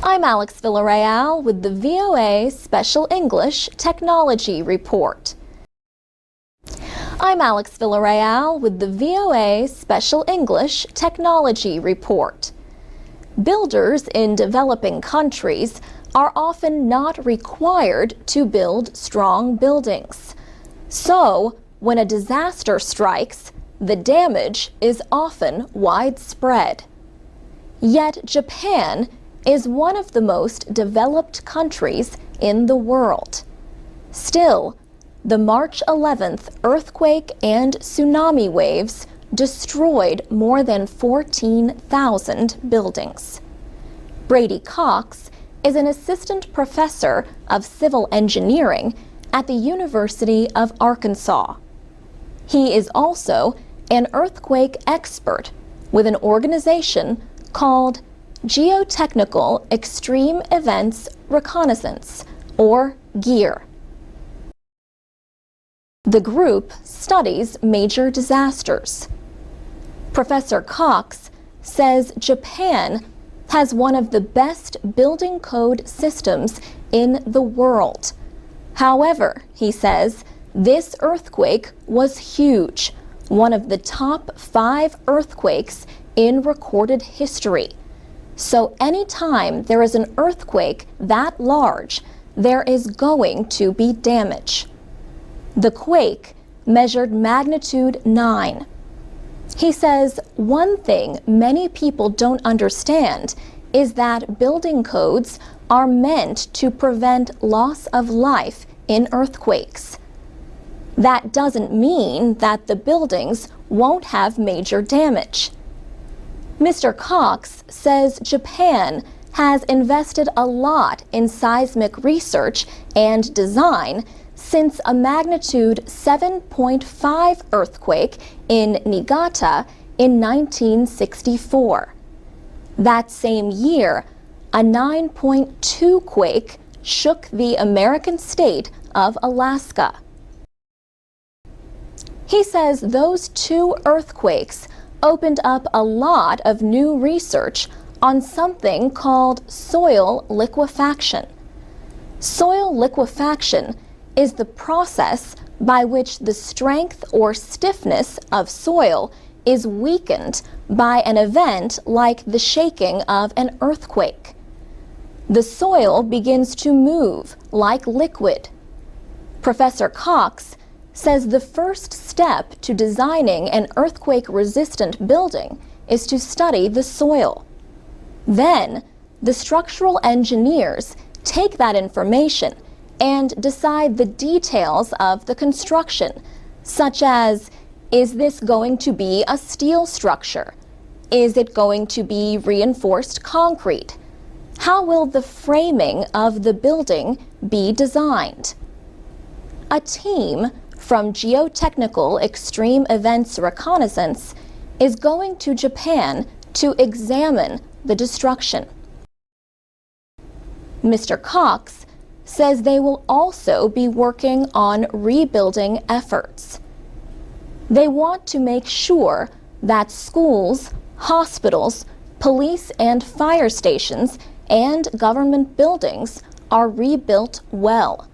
I'm Alex Villarreal with the VOA Special English Technology Report. I'm Alex Villarreal with the VOA Special English Technology Report. Builders in developing countries are often not required to build strong buildings. So, when a disaster strikes, the damage is often widespread. Yet Japan is one of the most developed countries in the world. Still, the March 11th earthquake and tsunami waves destroyed more than 14,000 buildings. Brady Cox is an assistant professor of civil engineering at the University of Arkansas. He is also an earthquake expert with an organization called Geotechnical Extreme Events Reconnaissance, or GEAR. The group studies major disasters. Professor Cox says Japan has one of the best building code systems in the world. However, he says, this earthquake was huge, one of the top 5 earthquakes in recorded history. So anytime there is an earthquake that large, there is going to be damage. The quake measured magnitude 9. He says one thing many people don't understand is that building codes are meant to prevent loss of life in earthquakes. That doesn't mean that the buildings won't have major damage. Mr. Cox says Japan has invested a lot in seismic research and design since a magnitude 7.5 earthquake in Niigata in 1964. That same year, a 9.2 quake shook the American state of Alaska. He says those 2 earthquakes opened up a lot of new research on something called soil liquefaction. Soil liquefaction is the process by which the strength or stiffness of soil is weakened by an event like the shaking of an earthquake. The soil begins to move like liquid. Professor Cox says the first step to designing an earthquake-resistant building is to study the soil. Then, the structural engineers take that information and decide the details of the construction, such as, is this going to be a steel structure? Is it going to be reinforced concrete? How will the framing of the building be designed? A team from Geotechnical Extreme Events Reconnaissance is going to Japan to examine the destruction. Mr. Cox says they will also be working on rebuilding efforts. They want to make sure that schools, hospitals, police and fire stations, and government buildings are rebuilt well.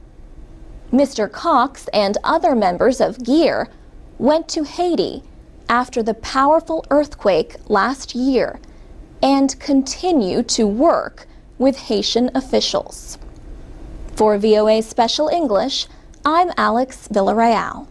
Mr. Cox and other members of GEAR went to Haiti after the powerful earthquake last year and continue to work with Haitian officials. For VOA Special English, I'm Alex Villarreal.